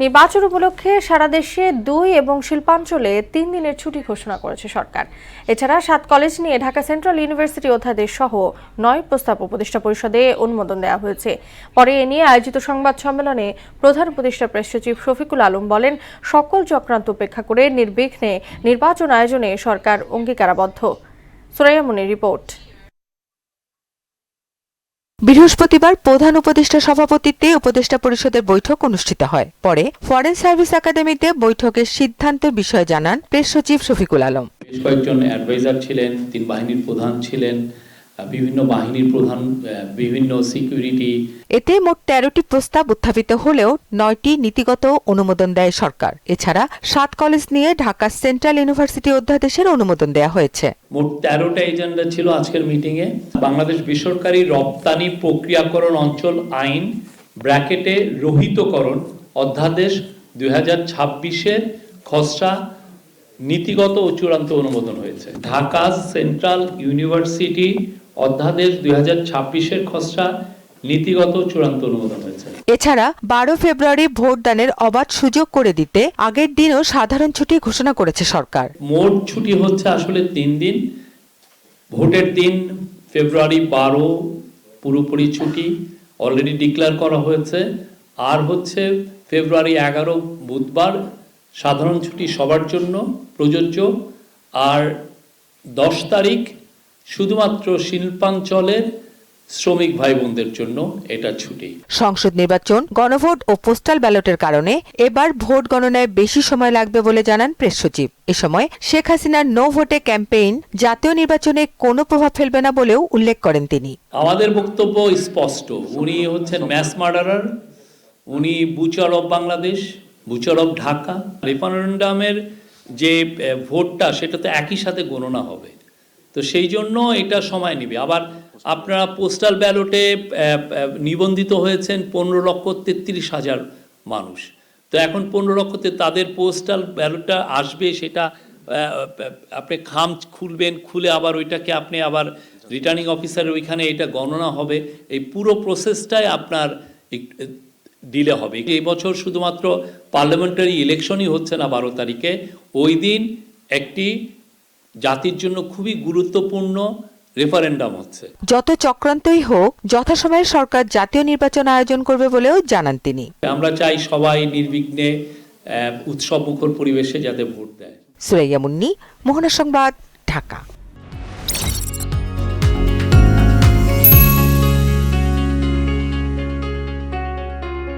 নির্বাচন উপলক্ষে সারা দেশে 2 এবং শিল্পাঞ্চলে 3 দিনের ছুটি ঘোষণা করেছে সরকার। এছাড়া 7 কলেজ নিয়ে ঢাকা সেন্ট্রাল ইউনিভার্সিটি অধ্যাদেশ সহ 9 প্রস্তাব উপদেষ্টা পরিষদে অনুমোদন দেওয়া হয়েছে। পরে এ নিয়ে আয়োজিত সংবাদ সম্মেলনে প্রধান উপদেষ্টা প্রেস সচিব শফিকুল আলম বলেন, সকল চক্রান্ত উপেক্ষা করে নির্বিঘ্নে নির্বাচন আয়োজনে সরকার অঙ্গীকারাবদ্ধ। সুরাইয়া মুনির রিপোর্ট। বৃহস্পতিবার প্রধান উপদেষ্টার সভাপতিত্বে উপদেষ্টা পরিষদের বৈঠক অনুষ্ঠিত হয়। পরে ফরেন সার্ভিস একাডেমিতে বৈঠকের সিদ্ধান্তের বিষয়ে জানান প্রেস সচিব শফিকুল আলম। বেশ কয়েকজন অ্যাডভাইজার ছিলেন, 3 বাহিনীর প্রধান ছিলেন, বিভিন্ন বাহিনীর প্রধান, বিভিন্ন সিকিউরিটি। এতে মোট 13টি প্রস্তাব উত্থাপিত হলেও 9টি নীতিগত অনুমোদন দেয় সরকার। এছাড়া 7 কলেজ নিয়ে ঢাকা সেন্ট্রাল ইউনিভার্সিটি অধ্যাদেশের অনুমোদন দেওয়া হয়েছে। মোট 13টা এজেন্ডা ছিল আজকের মিটিংয়ে। বাংলাদেশ বেসরকারি রপ্তানি প্রক্রিয়াকরণ অঞ্চল আইন ব্র্যাকেটে রহিতকরণ অধ্যাদেশ 2026-এর খসড়া নীতিগত ও চূড়ান্ত অনুমোদন হয়েছে। ঢাকা সেন্ট্রাল ইউনিভার্সিটি অধ্যাদেশ 2026-এর খসড়া নীতিগত চূড়ান্ত অনুমোদন হয়েছে। এছাড়া 12 ফেব্রুয়ারি ভোটদানের অবাধ সুযোগ করে দিতে আগের দিনও সাধারণ ছুটি ঘোষণা করেছে সরকার। মোট ছুটি হচ্ছে আসলে 3 দিন। ভোটের দিন ফেব্রুয়ারি 12 পুরোপুরি ছুটি অলরেডি ডিক্লেয়ার করা হয়েছে, আর হচ্ছে ফেব্রুয়ারি 11 বুধবার সাধারণ ছুটি সবার জন্য প্রযোজ্য, আর 10 তারিখ শুধুমাত্র শিল্পাঞ্চলের শ্রমিক ভাই বোনদের জন্য এটা ছুটি। সংসদ নির্বাচন, গণভোট ও পোস্টাল ব্যালটের কারণে এবার ভোট গণনায় বেশি সময় লাগবে বলে জানান প্রেস সচিব। এ সময় শেখ হাসিনার নো ভোটে ক্যাম্পেইন জাতীয় নির্বাচনে কোনো প্রভাব ফেলবে না বলেও উল্লেখ করেন তিনি। আমাদের বক্তব্য স্পষ্ট, উনি হচ্ছেন ম্যাস মার্ডারার, উনি butcher of Bangladesh, butcher of Dhaka. রেফারেন্ডামের যে ভোটটা সেটা তো একই সাথে গণনা হবে, তো সেই জন্য এটা সময় নেবে। আবার আপনারা পোস্টাল ব্যালটে নিবন্ধিত হয়েছেন 15,33,000 মানুষ, তো এখন 15 লক্ষতে তাদের পোস্টাল ব্যালটটা আসবে, সেটা আপনি খাম খুলবেন, খুলে আবার ওইটাকে আপনি আবার রিটার্নিং অফিসারের ওইখানে এটা গণনা হবে। এই পুরো প্রসেসটাই আপনার ডিলে হবে। এই বছর শুধুমাত্র পার্লামেন্টারি ইলেকশনই হচ্ছে না 12 তারিখে, ওই দিন একটি জাতির জন্য খুবই গুরুত্বপূর্ণ রেফারেন্ডাম হচ্ছে। যত চক্রান্তই হোক যথাসময়ে সরকার জাতীয় নির্বাচন আয়োজন করবে বলেও জানান তিনি। আমরা চাই সবাই নির্বিঘ্নে উৎসব মুখর পরিবেশে যাতে ভোট দেয়। সুরাইয়া মুন্নি, মোহনা সংবাদ, ঢাকা।